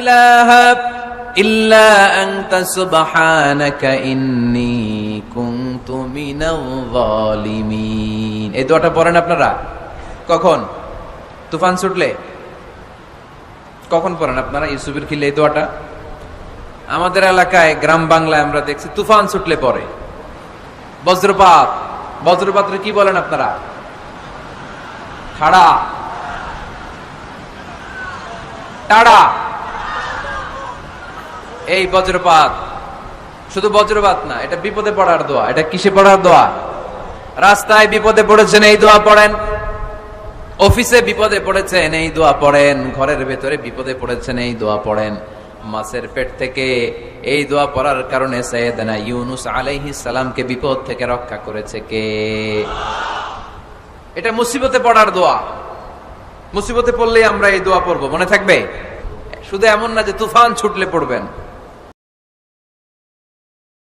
ইলাহা ইল্লা আনতা সুবহানাকা ইন্নী কুনতু মিনাল যালিমিন। এই দোয়াটা পড়েন আপনারা কখন? তুফান ছুটলে? কখন পড়েন আপনারা ইউসুফের খিলে এই দোয়াটা? আমাদের এলাকায় গ্রাম বাংলায় আমরা দেখছি তুফান ছুটলে পড়ে। বজ্রপাত, বজ্রপাতের কি বলেন আপনারা? ঠাড়া, টাড়া। এই বজ্রপাত শুধু বজ্রপাত না, এটা বিপদে পড়ার দোয়া। এটা কিসে পড়ার দোয়া? রাস্তায় বিপদে পড়েছেন এই দোয়া পড়েন, অফিসে বিপদে পড়েছেন এই দোয়া পড়েন, ঘরের ভেতরে বিপদে পড়েছেন এই দোয়া পড়েন। মাছের পেট থেকে এই দোয়া পড়ার কারণে সাইয়েদনা ইউনুস আলাইহিস সালামকে বিপদ থেকে রক্ষা করেছে কে? এটা মুসিবতে পড়ার দোয়া। মুসিবতে পড়লেই আমরা এই দোয়া পড়বো, মনে থাকবে? শুধু এমন না যে তুফান ছুটলে পড়বেন।